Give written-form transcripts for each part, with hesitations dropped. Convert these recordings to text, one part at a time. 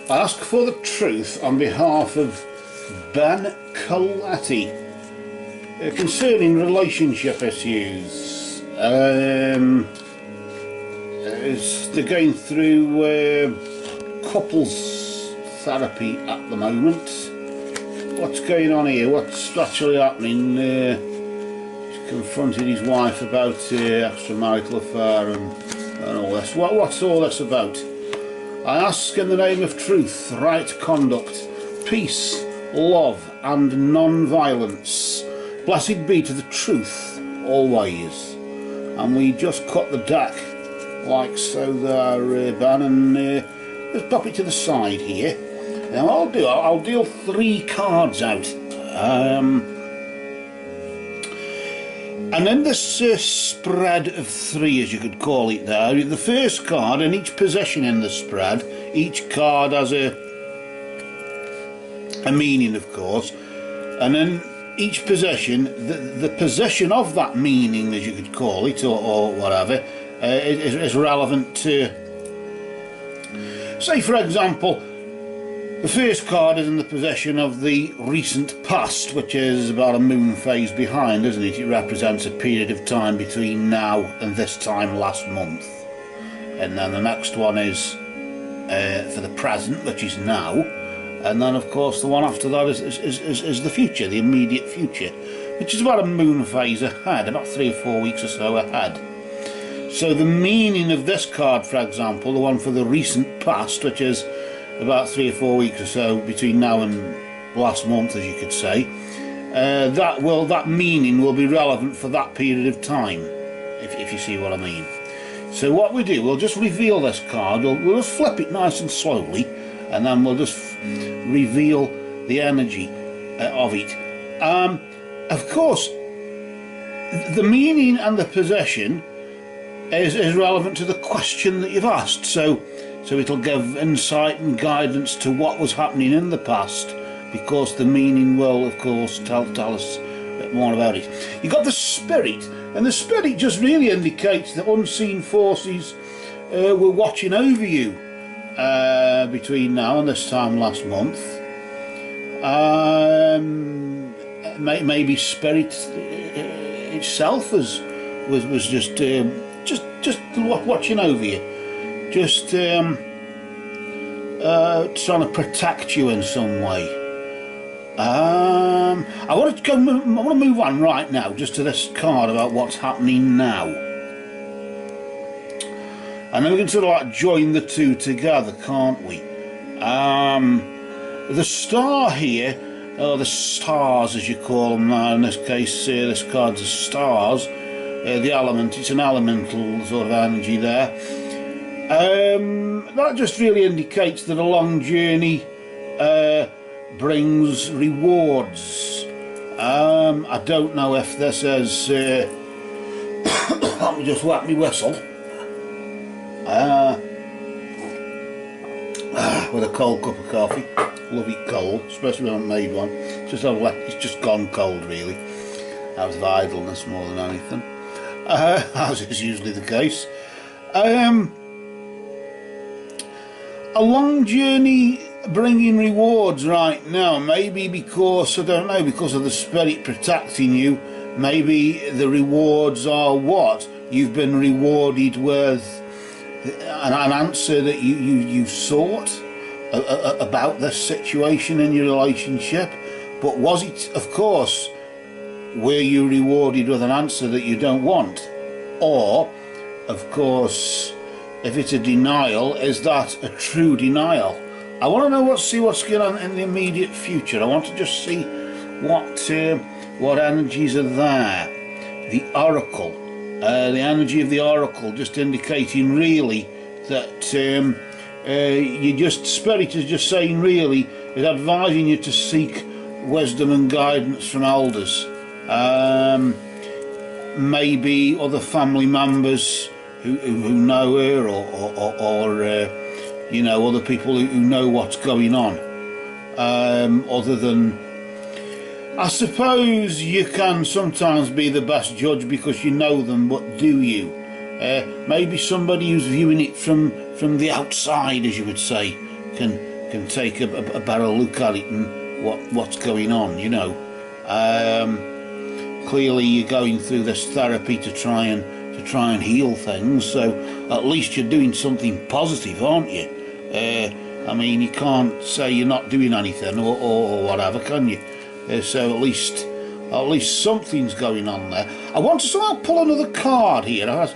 I ask for the truth on behalf of Ben Colletti concerning relationship issues. They're going through couples therapy at the moment. What's going on here? What's actually happening? He's confronted his wife about extramarital affair and all this. What's all this about? I ask in the name of truth, right conduct, peace, love and non-violence. Blessed be to the truth always. And we just cut the deck like so there, Ben, and just pop it to the side here. Now I'll deal 3 cards out. And in this spread of 3, as you could call it there, the first card in each position in the spread, each card has a meaning, of course, and in each position, the position of that meaning, as you could call it, or whatever, is relevant to, say for example, the first card is in the possession of the recent past, which is about a moon phase behind, isn't it? It represents a period of time between now and this time last month. And then the next one is for the present, which is now. And then, of course, the one after that is the future, the immediate future, which is about a moon phase ahead, about 3 or 4 weeks or so ahead. So the meaning of this card, for example, the one for the recent past, which is about 3 or 4 weeks or so between now and last month, as you could say, that meaning will be relevant for that period of time, if you see what I mean. So what we do, we'll just reveal this card, we'll just flip it nice and slowly, and then we'll just reveal the energy of it. Of course, the meaning and the possession is relevant to the question that you've asked, so it'll give insight and guidance to what was happening in the past, because the meaning will, of course, tell us a bit more about it. You've got the spirit, and the spirit just really indicates that unseen forces were watching over you between now and this time last month. Maybe spirit itself was just watching over you. Just trying to protect you in some way. I want to move on right now, just to this card about what's happening now, and then we can sort of like join the two together, can't we? The star here, or the stars as you call them now. In this case, this card's the stars. The element, it's an elemental sort of energy there. That just really indicates that a long journey brings rewards. I don't know if this is let me just whack me whistle with a cold cup of coffee. Love it cold, especially when I haven't made one. It's just gone cold really, out of idleness more than anything, as is usually the case. A long journey bringing rewards right now, maybe because, I don't know, because of the spirit protecting you. Maybe the rewards are what? You've been rewarded with an answer that you sought about this situation in your relationship. But was it, of course, were you rewarded with an answer that you don't want? Or, of course, if it's a denial, is that a true denial? I want to know see what's going on in the immediate future. I want to just see what energies are there. The oracle, the energy of the oracle, just indicating really that spirit is just saying really, is advising you to seek wisdom and guidance from elders. Maybe other family members who know her, or you know, other people who know what's going on. Other than, I suppose you can sometimes be the best judge because you know them, but do you? Maybe somebody who's viewing it from the outside, as you would say, can can take a better look at it and what's going on, you know. Clearly you're going through this therapy to try and heal things, so at least you're doing something positive, aren't you? I mean, you can't say you're not doing anything or whatever, can you? So at least something's going on there. I want to sort of pull another card here. I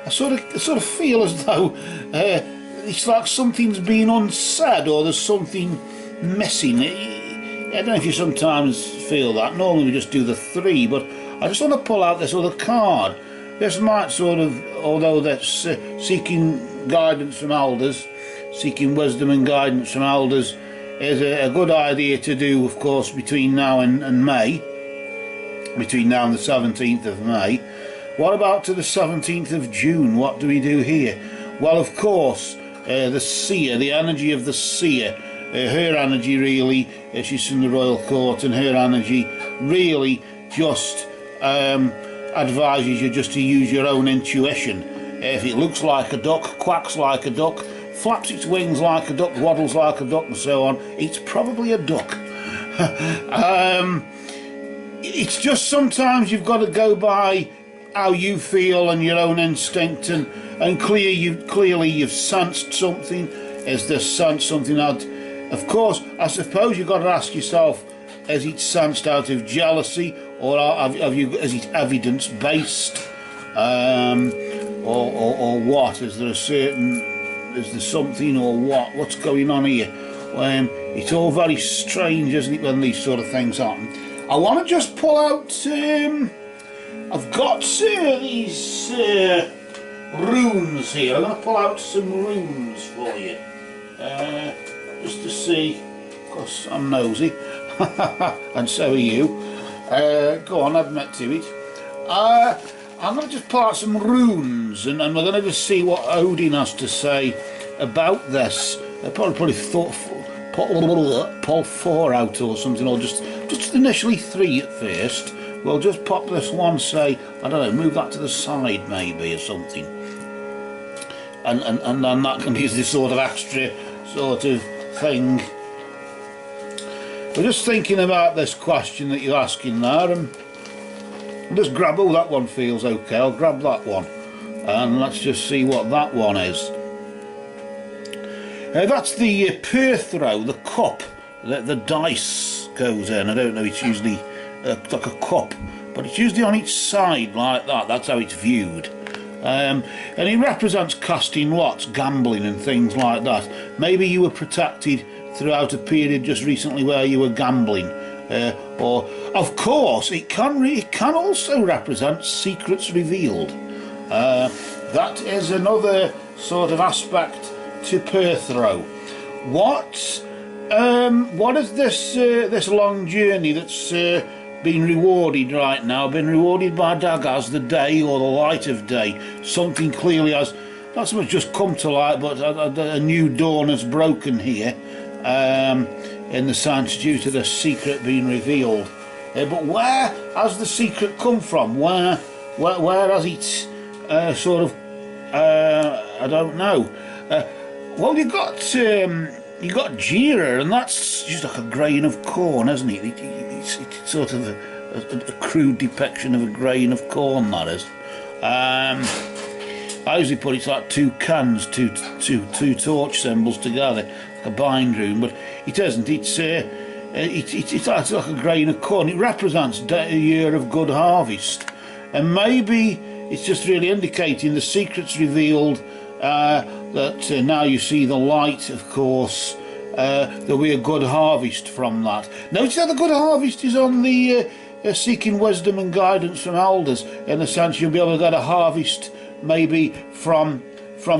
sort of feel as though it's like something's been unsaid, or there's something missing. I don't know if you sometimes feel that. Normally we just do the 3, but I just want to pull out this other card. This might sort of, although that's seeking guidance from elders, seeking wisdom and guidance from elders, is a good idea to do, of course, between now and May, between now and the 17th of May. What about to the 17th of June? What do we do here? Well, of course, the seer, the energy of the seer, her energy really, she's from the royal court, and her energy really just advises you just to use your own intuition. If it looks like a duck, quacks like a duck, flaps its wings like a duck, waddles like a duck, and so on, it's probably a duck. It's just sometimes you've got to go by how you feel and your own instinct, and clearly you've sensed something. Is this sense something out? Of course, I suppose you've got to ask yourself, is it sensed out of jealousy, or is it evidence based, or what? Is there something, or what's going on here? It's all very strange, isn't it, when these sort of things happen? I want to just pull out, I've got these runes here. I'm going to pull out some runes for you, just to see, because I'm nosy, and so are you. Go on, admit to it. I'm going to just pull out some runes, and we're going to just see what Odin has to say about this. Probably pull 4 out or something, or just initially 3 at first. We'll just pop this one, say, I don't know, move that to the side maybe or something, and then that can be this sort of extra sort of thing. We're just thinking about this question that you're asking there, and just grab, oh, that one feels okay, I'll grab that one, and let's just see what that one is. That's the Perthrow, the cup that the dice goes in. I don't know, it's usually like a cup, but it's usually on each side like that. That's how it's viewed. And it represents casting lots, gambling and things like that. Maybe you were protected throughout a period just recently where you were gambling, or of course it can also represent secrets revealed. That is another sort of aspect to Perthrow. What is this long journey that's been rewarded right now, been rewarded by Dagaz, the day or the light of day? Something clearly has not so much just come to light, but a new dawn has broken here, in the sense due to the secret being revealed. But where has the secret come from? Where has it sort of I don't know. Well, you got Jira, and that's just like a grain of corn, isn't it? It's sort of a crude depiction of a grain of corn, that is. I usually put it's like 2 cans, two torch symbols together, like a bind rune, but it isn't. It's like a grain of corn. It represents a year of good harvest, and maybe it's just really indicating the secret's revealed. That now you see the light, of course, there'll be a good harvest from that. Notice how the good harvest is on the seeking wisdom and guidance from elders, in the sense you'll be able to get a harvest maybe from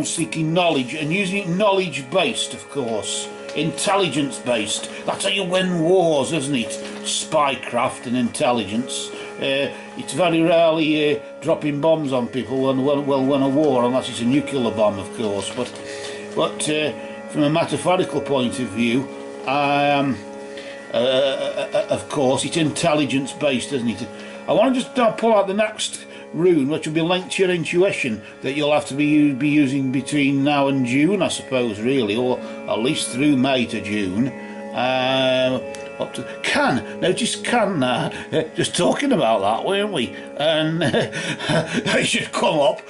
seeking knowledge, and using it knowledge based, of course, intelligence based. That's how you win wars, isn't it? Spycraft and intelligence. It's very rarely dropping bombs on people when win a war, unless it's a nuclear bomb, of course. But from a metaphorical point of view, of course, it's intelligence based, isn't it? I want to just pull out the next rune, which will be linked to your intuition, that you'll have to be using between now and June, I suppose, really, or at least through May to June. Up to just talking about that, weren't we? And they should come up.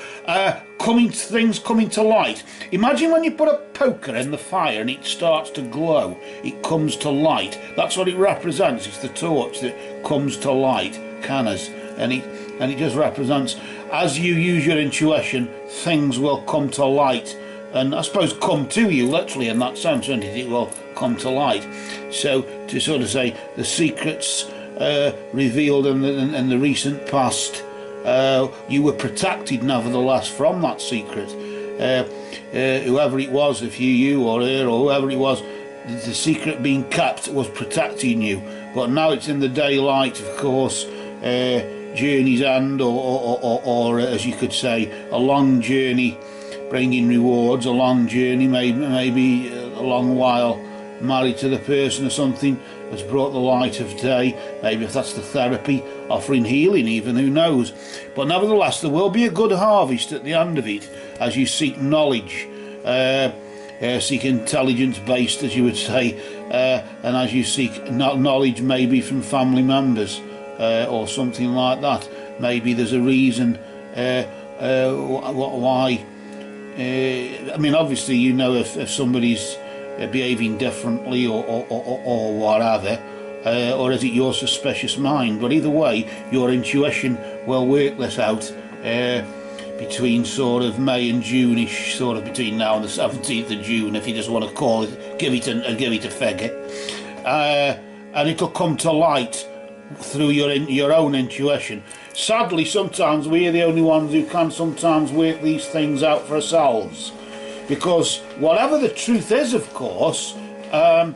Things coming to light. Imagine when you put a poker in the fire and it starts to glow, it comes to light. That's what it represents. It's the torch that comes to light, cannas, and it just represents, as you use your intuition, things will come to light, and I suppose come to you literally in that sense, and it will come to light. So to sort of say the secrets revealed in the recent past, you were protected nevertheless from that secret. Whoever it was, if you or her or whoever it was, the secret being kept was protecting you. But now it's in the daylight, of course. Journey's end, or as you could say, a long journey bringing rewards, a long journey, maybe a long while married to the person or something, has brought the light of day. Maybe if that's the therapy, offering healing even, who knows. But nevertheless, there will be a good harvest at the end of it, as you seek knowledge, seek intelligence based, as you would say, and as you seek knowledge maybe from family members, or something like that. Maybe there's a reason why. I mean, obviously, you know, if somebody's behaving differently or whatever, or is it your suspicious mind? But either way, your intuition will work this out between sort of May and June-ish, sort of between now and the 17th of June, if you just want to call it, give it a figure, and it'll come to light through your own intuition. Sadly, sometimes we're the only ones who can sometimes work these things out for ourselves, because whatever the truth is, of course,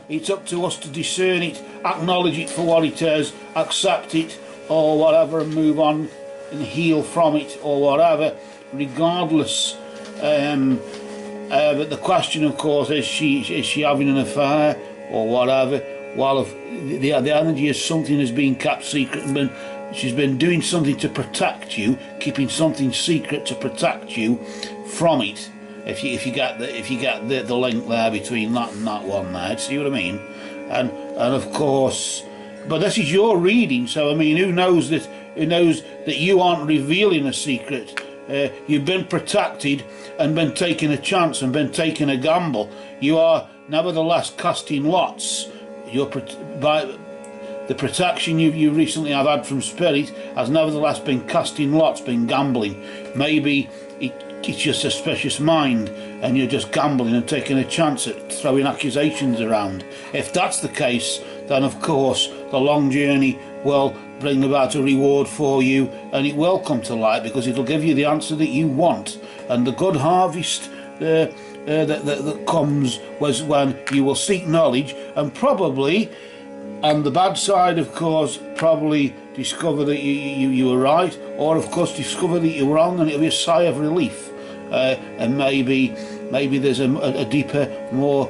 it's up to us to discern it, acknowledge it for what it is, accept it or whatever, and move on and heal from it or whatever, regardless. But the question, of course, is she having an affair or whatever? Well, if the energy is something has been kept secret, and she's been doing something to protect you, keeping something secret to protect you from it. If you get the link there between that and that one there, see what I mean? And of course, but this is your reading, so I mean, who knows that you aren't revealing a secret? You've been protected and been taking a chance and been taking a gamble. You are nevertheless casting lots. By the protection you recently have had from spirit has nevertheless been casting lots, been gambling. Maybe it's your suspicious mind and you're just gambling and taking a chance at throwing accusations around. If that's the case, then of course the long journey will bring about a reward for you, and it will come to light because it'll give you the answer that you want. And the good harvest that comes was when you will seek knowledge, and probably, and the bad side, of course, probably discover that you were right, or of course discover that you're wrong, and it'll be a sigh of relief. And maybe there's a deeper, more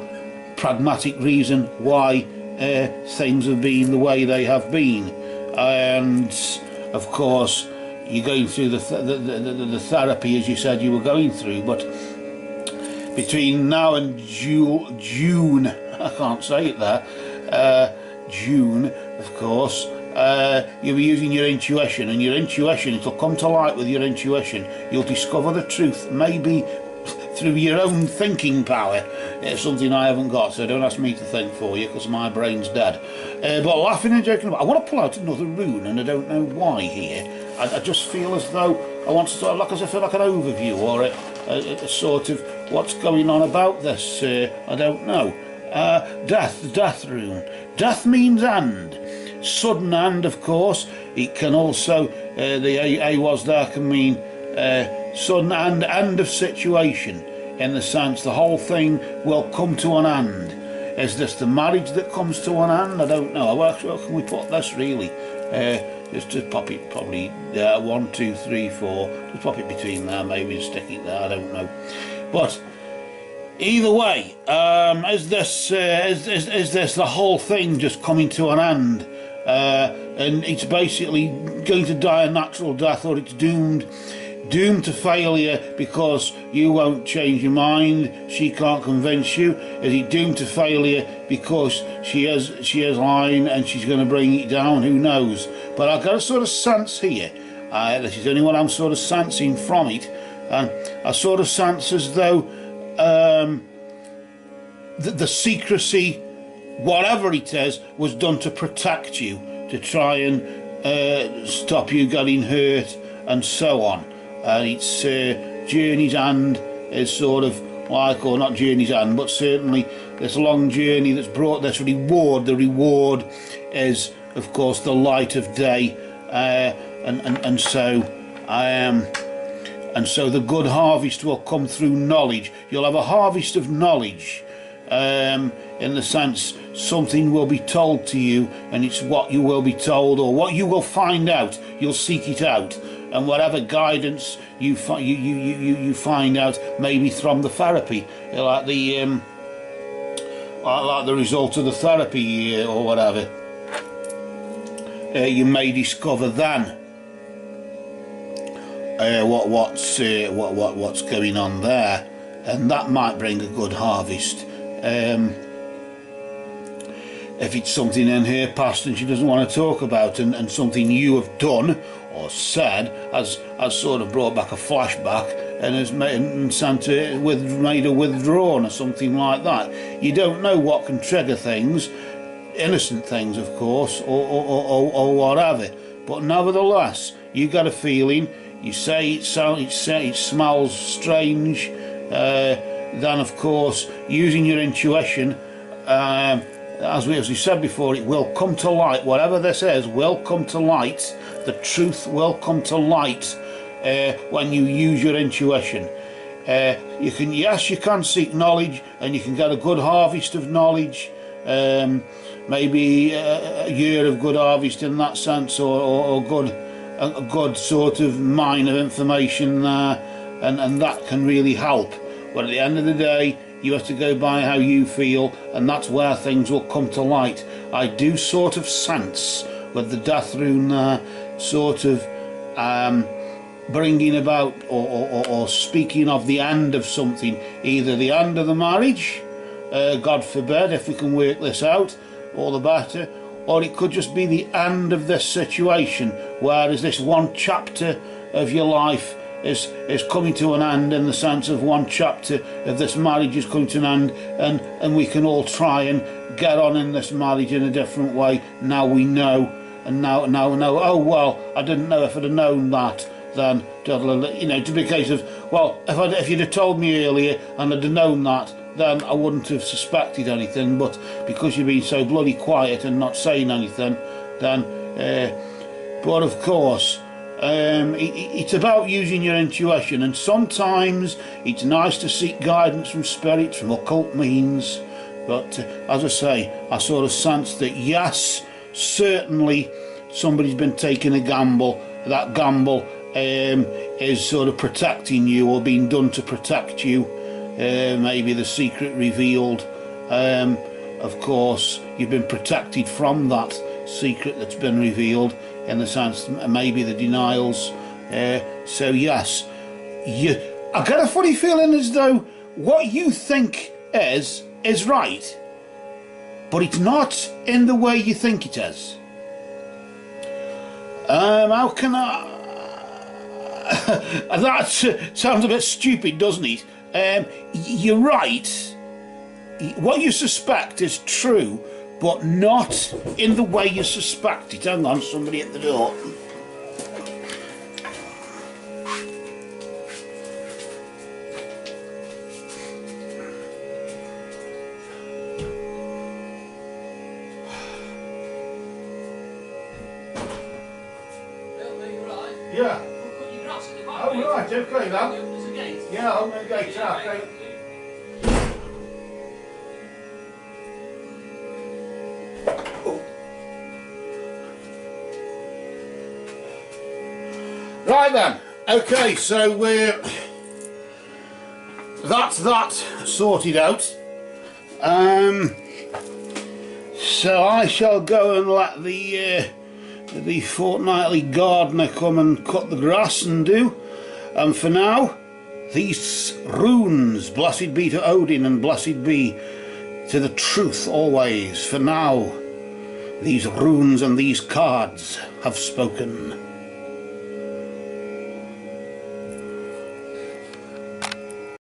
pragmatic reason why things have been the way they have been. And of course, you're going through the therapy, as you said you were going through, but between now and June, I can't say it there, June, of course, you'll be using your intuition, and your intuition, it'll come to light with your intuition. You'll discover the truth, maybe through your own thinking power. It's something I haven't got, so don't ask me to think for you, because my brain's dead. But laughing and joking about, I want to pull out another rune, and I don't know why here. I just feel as though I want to sort of, like, as I feel like an overview, or a sort of what's going on about this. I don't know. Death rune. Death means end. Sudden end, of course. It can also, the A was there, can mean sudden end of situation, in the sense the whole thing will come to an end. Is this the marriage that comes to an end? I don't know. Where can we put this, really? Just to pop it, probably 1, 2, 3, 4. Just pop it between there, maybe, and stick it there. I don't know. But either way, is this the whole thing just coming to an end? and it's basically going to die a natural death, or it's doomed to failure because you won't change your mind, she can't convince you? Is it doomed to failure because she has lying and she's going to bring it down? Who knows? But I've got a sort of sense here, this is only what I'm sort of sensing from it, and I sort of sense as though the secrecy, whatever it is, was done to protect you, to try and stop you getting hurt and so on. And it's Journey's End is sort of like, or not Journey's End, but certainly this long journey that's brought this reward. The reward is, of course, the light of day, and so the good harvest will come through knowledge. You'll have a harvest of knowledge, in the sense something will be told to you, and it's what you will be told or what you will find out. You'll seek it out. And whatever guidance you find out, maybe from the therapy, like the result of the therapy or whatever, you may discover then what's going on there, and that might bring a good harvest. If it's something in her past and she doesn't want to talk about, and something you have done or said has sort of brought back a flashback and has made her withdrawn or something like that. You don't know what can trigger things, innocent things of course, or whatever, but nevertheless you got a feeling. You say it smells strange, then of course using your intuition, as we said before, it will come to light. Whatever this is will come to light. The truth will come to light when you use your intuition. You can seek knowledge, and you can get a good harvest of knowledge, maybe a year of good harvest in that sense, or a good sort of mine of information there, and that can really help. But at the end of the day, you have to go by how you feel, and that's where things will come to light. I do sort of sense with the death rune there, sort of bringing about or speaking of the end of something, either the end of the marriage, God forbid, if we can work this out, all the better, or it could just be the end of this situation, whereas this one chapter of your life is coming to an end, in the sense of one chapter of this marriage is coming to an end, and we can all try and get on in this marriage in a different way. Now we know, and now oh well, I didn't know. If I'd have known that, then to be a case of, well, if you'd have told me earlier and I'd have known that, then I wouldn't have suspected anything. But because you've been so bloody quiet and not saying anything, then but of course, it's about using your intuition, and sometimes it's nice to seek guidance from spirits, from occult means, but as I say, I sort of sense that yes, certainly somebody's been taking a gamble. That gamble is sort of protecting you, or being done to protect you, maybe the secret revealed. Of course, you've been protected from that secret that's been revealed, in the sense maybe the denials. So yes, I get a funny feeling as though what you think is right, but it's not in the way you think it is. How can I... that sounds a bit stupid, doesn't it? You're right. What you suspect is true, but not in the way you suspect it. Hang on, somebody at the door. Yeah. Oh, right, okay then. Yeah, I'll make a gate, okay. Right then, okay, so that's that sorted out. So I shall go and let the fortnightly gardener come and cut the grass and do. And for now, these runes, blessed be to Odin and blessed be to the truth always. For now, these runes and these cards have spoken.